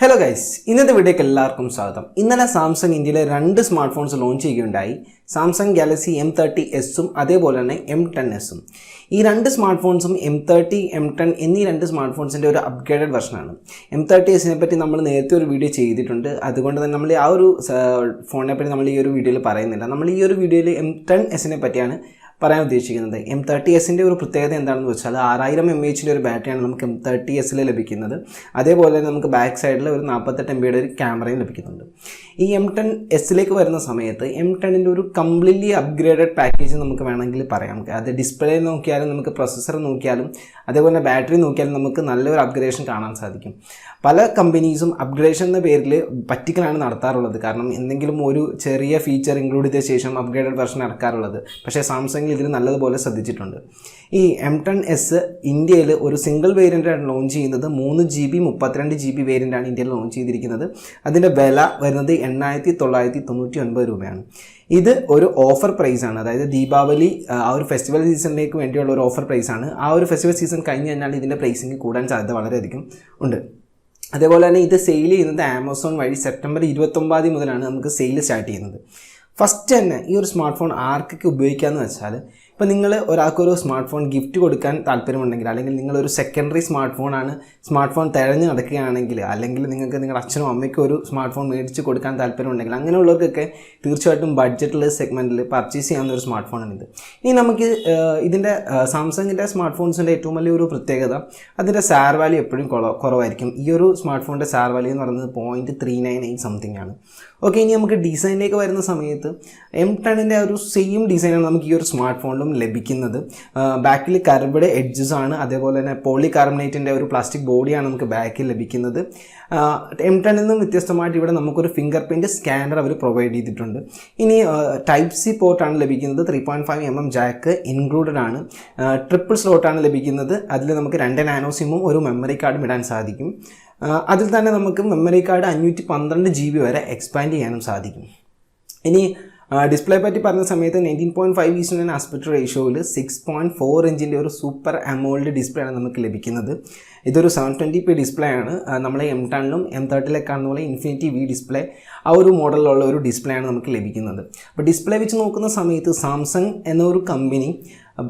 Hello guys, ഇന്നത്തെ വീഡിയോക്ക് എല്ലാവർക്കും സ്വാഗതം. ഇന്നലെ സാംസങ് ഇന്ത്യയിലെ രണ്ട് സ്മാർട്ട് ഫോൺസ് ലോഞ്ച് ചെയ്യുകയുണ്ടായി. സാംസങ് ഗാലക്സി M30s അതേപോലെ തന്നെ M10s. ഈ രണ്ട് സ്മാർട്ട് ഫോൺസും M30, M10 എന്നീ രണ്ട് സ്മാർട്ട് ഫോൺസിൻ്റെ ഒരു അപ്ഗ്രേഡഡ് വെർഷനാണ്. M30s പറ്റി നമ്മൾ നേരത്തെ ഒരു വീഡിയോ ചെയ്തിട്ടുണ്ട്. അതുകൊണ്ട് തന്നെ നമ്മൾ ആ ഒരു ഫോണിനെ പറ്റി നമ്മൾ ഈ ഒരു വീഡിയോയിൽ പറയുന്നില്ല. നമ്മൾ ഈ ഒരു വീഡിയോയിൽ M10s പറ്റിയാണ് പറയാൻ ഉദ്ദേശിക്കുന്നത്. M30s ഒരു പ്രത്യേകത എന്താണെന്ന് വെച്ചാൽ 6000 mAh ഒരു ബാറ്ററിയാണ് നമുക്ക് M30s ലഭിക്കുന്നത്. അതേപോലെ തന്നെ നമുക്ക് ബാക്ക് സൈഡിൽ ഒരു 48 MB ഒരു ക്യാമറയും ലഭിക്കുന്നുണ്ട്. ഈ M10s വരുന്ന സമയത്ത് M10 ഒരു കംപ്ലീറ്റ്ലി അപ്ഗ്രേഡഡ് പാക്കേജ് നമുക്ക് വേണമെങ്കിൽ പറയാം. അത് ഡിസ്പ്ലേ നോക്കിയാലും നമുക്ക് പ്രൊസസ്സർ നോക്കിയാലും അതേപോലെ ബാറ്ററി നോക്കിയാലും നമുക്ക് നല്ലൊരു അപ്ഗ്രേഡേഷൻ കാണാൻ സാധിക്കും. പല കമ്പനീസും അപ്ഗ്രേഡേഷൻ എന്ന പേരിൽ പറ്റിക്കലാണ് നടത്താറുള്ളത്. കാരണം എന്തെങ്കിലും ഒരു ചെറിയ ഫീച്ചർ ഇൻക്ലൂഡ് ചെയ്ത ശേഷം അപ്ഗ്രേഡഡ് വെർഷൻ ഇറക്കാറുള്ളത്. പക്ഷേ സാംസങ് ഇതിൽ നല്ലതുപോലെ ശ്രദ്ധിച്ചിട്ടുണ്ട്. ഈ M10s ഇന്ത്യയിൽ ഒരു സിംഗിൾ വേരിയൻ്റാണ് ലോഞ്ച് ചെയ്യുന്നത്. 3GB 32GB വേരിയൻ്റാണ് ഇന്ത്യയിൽ ലോഞ്ച് ചെയ്തിരിക്കുന്നത്. അതിൻ്റെ വില വരുന്നത് 8,999 രൂപയാണ്. ഇത് ഒരു ഓഫർ പ്രൈസാണ്. അതായത് ദീപാവലി ആ ഒരു ഫെസ്റ്റിവൽ സീസണിലേക്ക് വേണ്ടിയുള്ള ഒരു ഓഫർ പ്രൈസാണ്. ആ ഒരു ഫെസ്റ്റിവൽ സീസൺ കഴിഞ്ഞ് കഴിഞ്ഞാൽ ഇതിൻ്റെ പ്രൈസിങ് കൂടാൻ സാധ്യത വളരെയധികം ഉണ്ട്. അതേപോലെ തന്നെ ഇത് സെയിൽ ചെയ്യുന്നത് ആമസോൺ വഴി സെപ്റ്റംബർ 29 മുതലാണ് നമുക്ക് സെയിൽ സ്റ്റാർട്ട് ചെയ്യുന്നത്. ഫസ്റ്റ് തന്നെ ഈ ഒരു സ്മാർട്ട് ഫോൺ ആർക്കൊക്കെ ഉപയോഗിക്കാമെന്ന് വെച്ചാൽ, ഇപ്പോൾ നിങ്ങൾ ഒരാൾക്കൊരു സ്മാർട്ട് ഫോൺ ഗിഫ്റ്റ് കൊടുക്കാൻ താല്പര്യമുണ്ടെങ്കിൽ, അല്ലെങ്കിൽ നിങ്ങളൊരു സെക്കൻഡറി സ്മാർട്ട് ഫോൺ തിരഞ്ഞ് നടക്കുകയാണെങ്കിൽ, അല്ലെങ്കിൽ നിങ്ങൾക്ക് നിങ്ങളുടെ അച്ഛനും അമ്മയ്ക്കും ഒരു സ്മാർട്ട് ഫോൺ മേടിച്ച് കൊടുക്കാൻ താല്പര്യമുണ്ടെങ്കിൽ, അങ്ങനെയുള്ളവർക്കൊക്കെ തീർച്ചയായിട്ടും ബഡ്ജറ്റുള്ള സെഗ്മെൻറ്റിൽ പർച്ചേസ് ചെയ്യാവുന്ന ഒരു സ്മാർട്ട് ഫോണാണിത്. ഇനി നമുക്ക് ഇതിൻ്റെ സാംസങ്ങിൻ്റെ സ്മാർട്ട് ഫോൺസിൻ്റെ ഏറ്റവും വലിയൊരു പ്രത്യേകത അതിൻ്റെ സാർ വാല്യൂ എപ്പോഴും കുറവായിരിക്കും. ഈ ഒരു സ്മാർട്ട് ഫോണിൻ്റെ സാർ വാല്യൂ എന്ന് പറയുന്നത് 0.398 സംതിങ് ആണ്. ഓക്കെ, ഇനി നമുക്ക് ഡിസൈനിലേക്ക് വരുന്ന സമയത്ത് M10 ഒരു സെയിം ഡിസൈനാണ് നമുക്ക് ഈ ഒരു സ്മാർട്ട് ഫോണിലും ലഭിക്കുന്നത്. ബാക്കിൽ കർവ്ഡ് എഡ്ജസ് ആണ്. അതേപോലെ തന്നെ പോളികാർബണേറ്റിൻ്റെ ഒരു പ്ലാസ്റ്റിക് ബോഡിയാണ് നമുക്ക് ബാക്കിൽ ലഭിക്കുന്നത്. M10 വ്യത്യസ്തമായിട്ട് ഇവിടെ നമുക്കൊരു ഫിംഗർ പ്രിൻറ്റ് സ്കാനർ അവർ പ്രൊവൈഡ് ചെയ്തിട്ടുണ്ട്. ഇനി Type-C പോർട്ടാണ് ലഭിക്കുന്നത്. 3.5 mm ജാക്ക് ഇൻക്ലൂഡഡ് ആണ്. ട്രിപ്പിൾ സ്ലോട്ടാണ് ലഭിക്കുന്നത്. അതിൽ നമുക്ക് 2 നാനോ സിമ്മും ഒരു മെമ്മറി കാർഡും ഇടാൻ സാധിക്കും. അതിൽ തന്നെ നമുക്ക് മെമ്മറി കാർഡ് 512 GB വരെ എക്സ്പാൻഡ് ചെയ്യാനും സാധിക്കും. ഇനി ഡിസ്പ്ലേ പറ്റി പറഞ്ഞ സമയത്ത് 19.5:9 ആസ്പെക്ട് റേഷ്യോയിൽ 6.4 ഇഞ്ചിൻ്റെ ഒരു സൂപ്പർ അമോൾഡ് ഡിസ്പ്ലേ ആണ് നമുക്ക് ലഭിക്കുന്നത്. ഇതൊരു 720p ഡിസ്പ്ലേ ആണ്. നമ്മളെ M10 M30 കാണുന്ന പോലെ ഇൻഫിനിറ്റി V ഡിസ്പ്ലേ ആ ഒരു മോഡലിലുള്ള ഒരു ഡിസ്പ്ലേ ആണ് നമുക്ക് ലഭിക്കുന്നത്. അപ്പോൾ ഡിസ്പ്ലേ വെച്ച് നോക്കുന്ന സമയത്ത് സാംസങ് എന്നൊരു കമ്പനി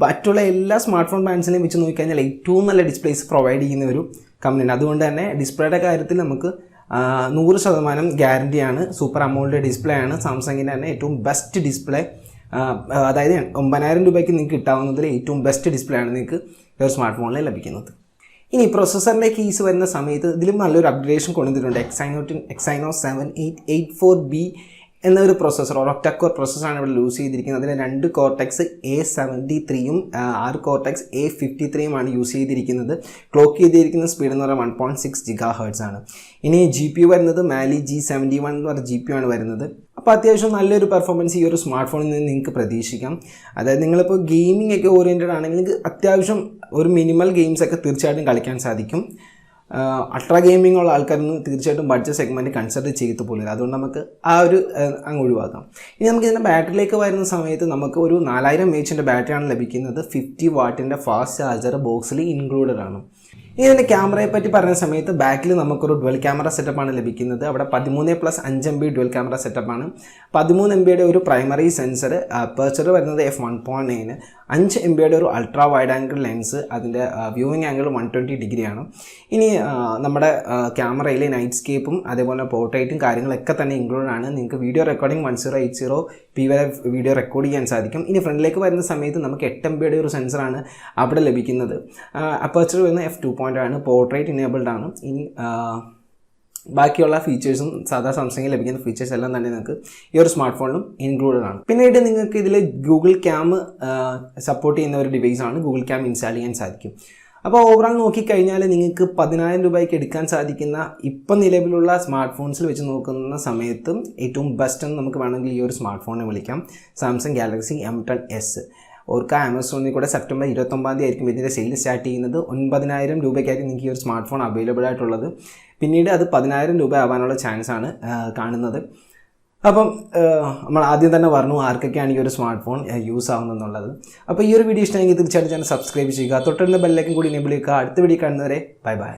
മറ്റുള്ള എല്ലാ സ്മാർട്ട് ഫോൺ ബ്രാൻഡ്സിനെയും വെച്ച് നോക്കിക്കഴിഞ്ഞാൽ ഏറ്റവും നല്ല ഡിസ്പ്ലേസ് പ്രൊവൈഡ് ചെയ്യുന്ന ഒരു കമ്പനിയാണ്. അതുകൊണ്ട് തന്നെ ഡിസ്പ്ലേയുടെ കാര്യത്തിൽ നമുക്ക് 100% ഗ്യാരണ്ടിയാണ്. സൂപ്പർ അമോൾഡ് ഡിസ്പ്ലേ ആണ്. സാംസങ്ങിൻ്റെ തന്നെ ഏറ്റവും ബെസ്റ്റ് ഡിസ്പ്ലേ. അതായത് 9,000 രൂപയ്ക്ക് നിങ്ങൾക്ക് കിട്ടാവുന്നതിൽ ഏറ്റവും ബെസ്റ്റ് ഡിസ്പ്ലേ ആണ് നിങ്ങൾക്ക് ഈ ഒരു സ്മാർട്ട് ഫോണിൽ ലഭിക്കുന്നത്. ഇനി പ്രൊസസ്സറിൻ്റെ കീസ് വരുന്ന സമയത്ത് ഇതിലും നല്ലൊരു അപ്ഗ്രേഡേഷൻ കൊണ്ടുവന്നിട്ടുണ്ട്. Exynos 7884B എന്നൊരു പ്രൊസസ്സർ, ഒക്ടാ കോർ പ്രൊസസ്സറാണ് ഇവിടെ യൂസ് ചെയ്തിരിക്കുന്നത്. അതിൽ 2 Cortex A73യും 6 Cortex A53യുമാണ് യൂസ് ചെയ്തിരിക്കുന്നത്. ക്ലോക്ക് ചെയ്തിരിക്കുന്ന സ്പീഡ് എന്ന് പറയുന്നത് 1.6 GHz ആണ്. ഇനി GPU വരുന്നത് Mali G71 എന്ന് പറഞ്ഞ GPU ആണ് വരുന്നത്. അപ്പോൾ അത്യാവശ്യം നല്ലൊരു പെർഫോമൻസ് ഈ ഒരു സ്മാർട്ട് ഫോണിൽ നിന്ന് നിങ്ങൾക്ക് പ്രതീക്ഷിക്കാം. അതായത് നിങ്ങളിപ്പോൾ ഗെയിമിംഗ് ഒക്കെ ഓറിയൻറ്റഡ് ആണെങ്കിൽ നിങ്ങൾക്ക് അത്യാവശ്യം ഒരു മിനിമൽ ഗെയിംസൊക്കെ തീർച്ചയായിട്ടും കളിക്കാൻ സാധിക്കും. അൾട്രാ ഗെയിമിംഗ് ഉള്ള ആൾക്കാരൊന്നും തീർച്ചയായിട്ടും ബഡ്ജറ്റ് സെഗ്മെൻറ്റ് കൺസിഡർ ചെയ്തു പോലില്ല. അതുകൊണ്ട് നമുക്ക് ആ ഒരു അങ്ങ് ഒഴിവാക്കാം. ഇനി നമുക്ക് ഇതിൻ്റെ ബാറ്ററിയിലേക്ക് വരുന്ന സമയത്ത് നമുക്ക് ഒരു 4000 mAh ബാറ്ററിയാണ് ലഭിക്കുന്നത്. 50 വാട്ടിൻ്റെ ഫാസ്റ്റ് ചാർജർ ബോക്സിൽ ഇൻക്ലൂഡഡ് ആണ്. ഇനി ഇതിൻ്റെ ക്യാമറയെ പറ്റി പറയുന്ന സമയത്ത് ബാക്കിൽ നമുക്കൊരു ഡുവൽ ക്യാമറ സെറ്റപ്പാണ് ലഭിക്കുന്നത്. അവിടെ 13+5 MB ഡുവൽ ക്യാമറ സെറ്റപ്പാണ്. 13 MB ഒരു പ്രൈമറി സെൻസർ, അപ്പർച്ചർ വരുന്നത് f1.9, 5 MB ഒരു അൾട്രാ വൈഡ് ആംഗിൾ ലെൻസ്, അതിൻ്റെ വ്യൂവിങ് ആംഗിൾ 120 ഡിഗ്രിയാണ്. ഇനി നമ്മുടെ ക്യാമറയിൽ നൈറ്റ് സ്കേപ്പും അതേപോലെ പോർട്രേറ്റും കാര്യങ്ങളൊക്കെ തന്നെ ഇൻക്ലൂഡഡ് ആണ്. നിങ്ങൾക്ക് വീഡിയോ റെക്കോർഡിംഗ് 1080p വരെ വീഡിയോ റെക്കോർഡ് ചെയ്യാൻ സാധിക്കും. ഇനി ഫ്രണ്ടിലേക്ക് വരുന്ന സമയത്ത് നമുക്ക് 8 MB ഒരു സെൻസറാണ് അവിടെ ലഭിക്കുന്നത്. അപ്പർച്ചർ വരുന്ന f2.0 ആണ്. പോർട്രേറ്റ് ഇനേബിൾഡ് ആണ്. ഇനി ബാക്കിയുള്ള ഫീച്ചേഴ്സും സാധാ സാംസങ്ങിൽ ലഭിക്കുന്ന ഫീച്ചേഴ്സ് എല്ലാം തന്നെ നിങ്ങൾക്ക് ഈ ഒരു സ്മാർട്ട് ഫോണിലും ഇൻക്ലൂഡഡ് ആണ്. പിന്നീട് നിങ്ങൾക്ക് ഇതിൽ ഗൂഗിൾ ക്യാം സപ്പോർട്ട് ചെയ്യുന്ന ഒരു ഡിവൈസാണ്. ഗൂഗിൾ ക്യാം ഇൻസ്റ്റാൾ ചെയ്യാൻ സാധിക്കും. അപ്പോൾ ഓവറോൾ നോക്കിക്കഴിഞ്ഞാൽ നിങ്ങൾക്ക് 10,000 രൂപയ്ക്ക് എടുക്കാൻ സാധിക്കുന്ന ഇപ്പം നിലവിലുള്ള സ്മാർട്ട് ഫോൺസിൽ വെച്ച് നോക്കുന്ന സമയത്തും ഏറ്റവും ബെസ്റ്റ് എന്ന് നമുക്ക് വേണമെങ്കിൽ ഈ ഒരു സ്മാർട്ട് ഫോണിനെ വിളിക്കാം. Samsung Galaxy M10s. ഓർക്ക് ആമസോണിൽ കൂടെ സെപ്റ്റംബർ 29 ആയിരിക്കും ഇതിൻ്റെ സെയിൽ സ്റ്റാർട്ട് ചെയ്യുന്നത്. 9,000 രൂപയ്ക്കായിരിക്കും നിങ്ങൾക്ക് ഈ ഒരു സ്മാർട്ട് ഫോൺ അവൈലബിൾ ആയിട്ടുള്ളത്. പിന്നീട് അത് 10,000 രൂപ ആവാനുള്ള ചാൻസാണ് കാണുന്നത്. അപ്പം നമ്മൾ ആദ്യം തന്നെ പറഞ്ഞു ആർക്കൊക്കെയാണ് ഈ ഒരു സ്മാർട്ട് ഫോൺ യൂസ് ആവുന്നതെന്നുള്ളത്. അപ്പോൾ ഈ ഒരു വീഡിയോ ഇഷ്ടമെങ്കിൽ തീർച്ചയായിട്ടും ചാനൽ സബ്സ്ക്രൈബ് ചെയ്യുക. തൊട്ടുള്ള ബെല്ലൈക്കൻ കൂടി എനേബിൾ ചെയ്യുക. അടുത്ത വീഡിയോ കാണുന്നവരെ ബൈ ബൈ.